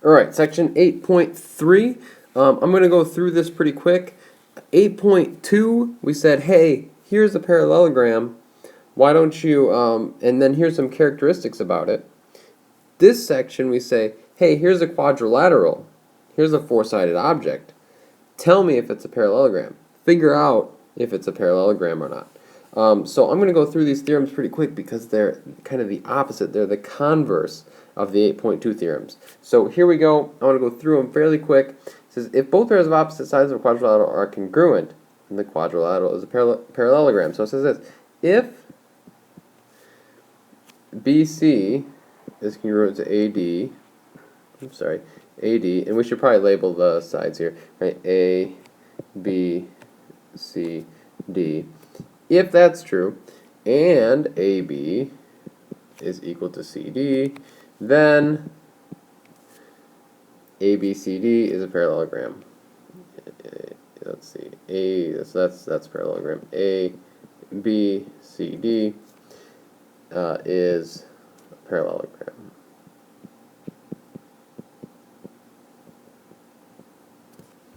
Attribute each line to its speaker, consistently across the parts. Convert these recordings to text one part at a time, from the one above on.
Speaker 1: Alright, section 8.3. I'm going to go through this pretty quick. 8.2, we said, hey, here's a parallelogram. Why don't you, and then here's some characteristics about it. This section, we say, hey, here's a quadrilateral. Here's a four-sided object. Tell me if it's a parallelogram. Figure out if it's a parallelogram or not. So I'm going to go through these theorems pretty quick because they're kind of the opposite. They're the converse of the 8.2 theorems. So here we go. I want to go through them fairly quick. It says, if both pairs of opposite sides of a quadrilateral are congruent, then the quadrilateral is a parallelogram. So it says this, if BC is congruent to AD, AD, and we should probably label the sides here, right? A, B, C, D. If that's true, and AB is equal to CD, then ABCD is a parallelogram. Let's see, that's parallelogram. ABCD is a parallelogram.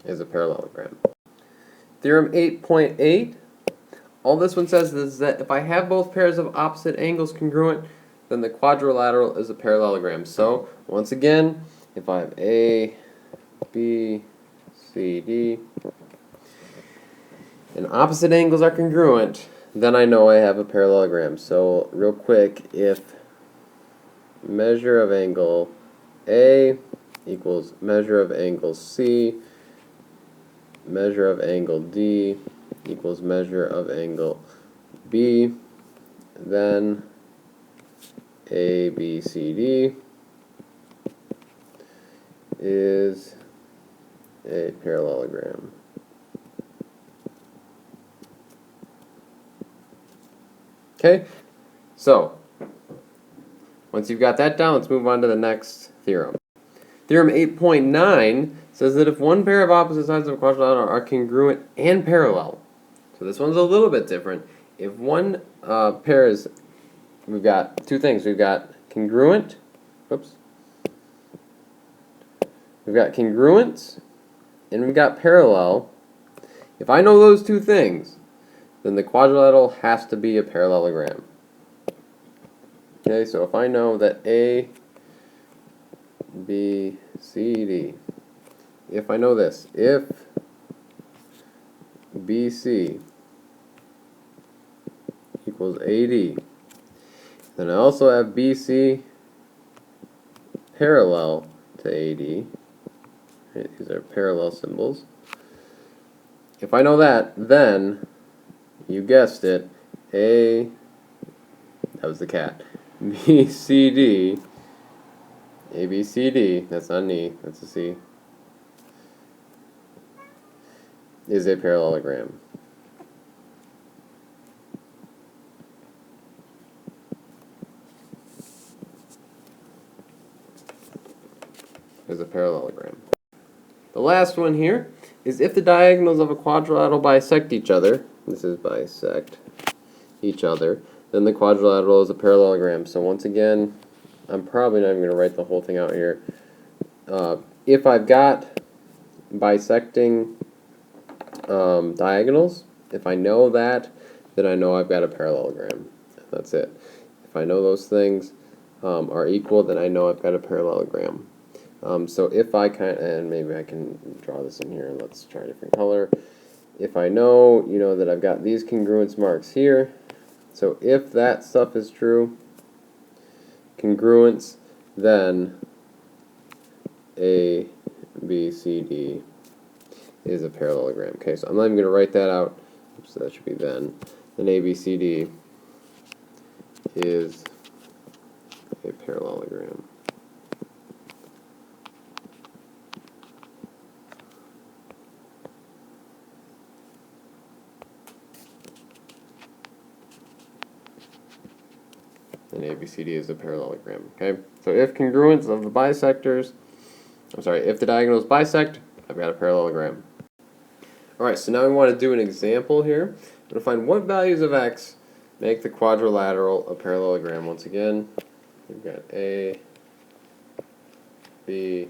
Speaker 1: Is a parallelogram. Theorem 8.8. All this one says is that if I have both pairs of opposite angles congruent, then the quadrilateral is a parallelogram. So, once again, if I have A, B, C, D, and opposite angles are congruent, then I know I have a parallelogram. So, real quick, if measure of angle A equals measure of angle C, measure of angle D equals measure of angle B, then ABCD is a parallelogram. Okay, so once you've got that down, let's move on to the next theorem. Theorem 8.9 says that if one pair of opposite sides of a quadrilateral are congruent and parallel, so this one's a little bit different. If one pair is, we've got two things. We've got congruent, we've got congruence, and we've got parallel. If I know those two things, then the quadrilateral has to be a parallelogram. Okay, so if I know that A, B, C, D, if I know this, if BC equals AD, then I also have BC parallel to AD. Right, these are parallel symbols. If I know that, then, you guessed it, that was the cat, BCD, ABCD, that's not an E, that's a C, is a parallelogram. Is a parallelogram. The last one here is if the diagonals of a quadrilateral bisect each other, this is bisect each other, then the quadrilateral is a parallelogram. So once again, I'm probably not even going to write the whole thing out here. If I've got bisecting diagonals, if I know that, then I know I've got a parallelogram. That's it. If I know those things are equal, then I know I've got a parallelogram. So if I and maybe I can draw this in here. Let's try a different color. If I know, that I've got these congruence marks here. So if that stuff is true, congruence, then A, B, C, D is a parallelogram. Okay, so I'm not even going to write that out. So that should be then. Then A, B, C, D is a parallelogram. And ABCD is a parallelogram. Okay, so if congruence of the bisectors, if the diagonals bisect, I've got a parallelogram. Alright, so now we want to do an example here. We're going to find what values of x make the quadrilateral a parallelogram. Once again, we've got A, B,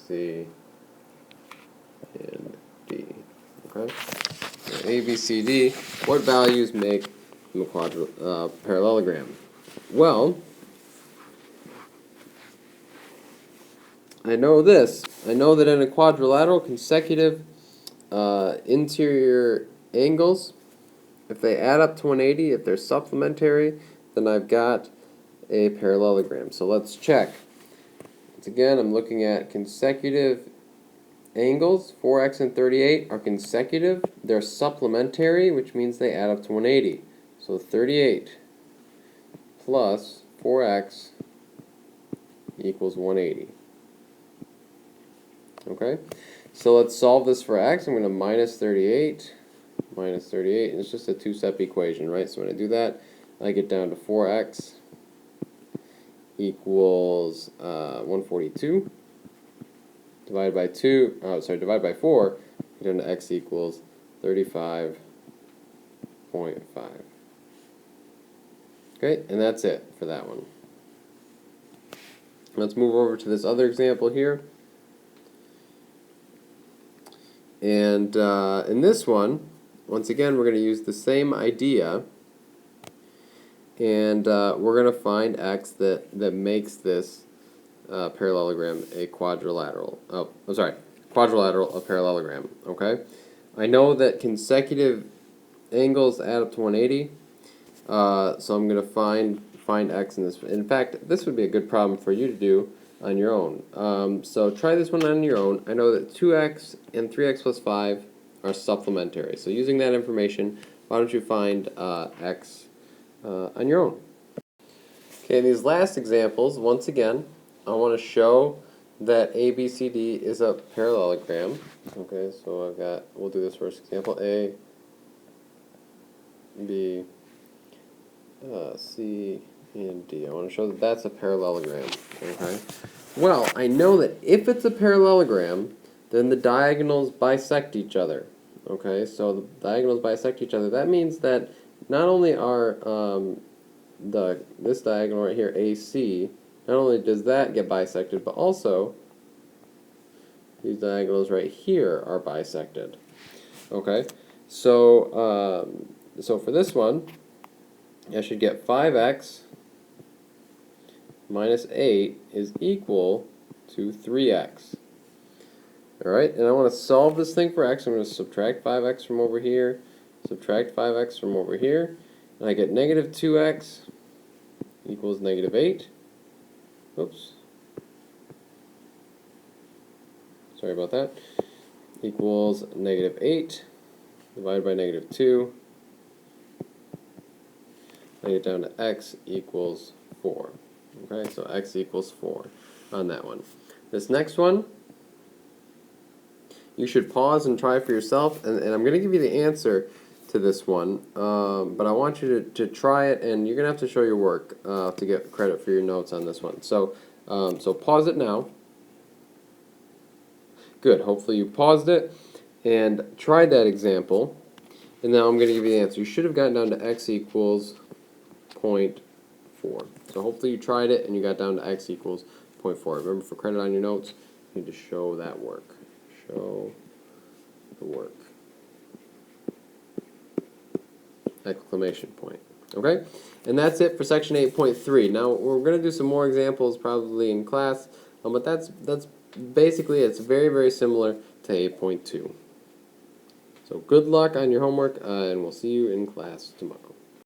Speaker 1: C, and D. Okay? So A, B, C, D. What values make them a parallelogram? Well, I know this. I know that in a quadrilateral, consecutive interior angles, if they add up to 180, if they're supplementary, then I've got a parallelogram. So let's check. Once again, I'm looking at consecutive angles. 4x and 38 are consecutive. They're supplementary, which means they add up to 180. So 38 plus 4x equals 180. Okay? So let's solve this for x. I'm going to minus 38, and it's just a two-step equation, right? So when I do that, I get down to 4x equals 142. Divided by 4, get down to x equals 35.5. Okay, and that's it for that one. Let's move over to this other example here. And in this one, once again, we're going to use the same idea, and we're going to find x that makes this parallelogram a quadrilateral. Oh, I'm sorry, quadrilateral a parallelogram. Okay, I know that consecutive angles add up to 180, so I'm going to find x in this. In fact, this would be a good problem for you to do on your own. So try this one on your own. I know that 2x and 3x plus 5 are supplementary. So using that information, why don't you find x on your own? Okay, in these last examples, once again, I want to show that ABCD is a parallelogram. Okay, so we'll do this first example. A, B, C, and D. I want to show that that's a parallelogram. Okay. Well, I know that if it's a parallelogram, then the diagonals bisect each other. Okay, so the diagonals bisect each other. That means that not only are this diagonal right here, AC, not only does that get bisected, but also these diagonals right here are bisected. Okay, so so for this one, I should get 5x minus 8 is equal to 3x. Alright, and I want to solve this thing for x. I'm going to subtract 5x from over here, subtract 5x from over here, and I get negative 2x equals negative 8. Oops. Sorry about that. Equals negative 8 divided by negative 2. I get down to x equals 4. Okay, so x equals 4 on that one. This next one, you should pause and try for yourself, and I'm going to give you the answer to this one, but I want you to try it, and you're going to have to show your work to get credit for your notes on this one. So, so pause it now. Good, hopefully you paused it and tried that example, and now I'm going to give you the answer. You should have gotten down to x equals 0.4. So hopefully you tried it and you got down to x equals 0.4. Remember, for credit on your notes, you need to show that work. Show the work. Exclamation point. Okay? And that's it for section 8.3. Now, we're going to do some more examples probably in class, but that's basically, it's very, very similar to 8.2. So good luck on your homework, and we'll see you in class tomorrow.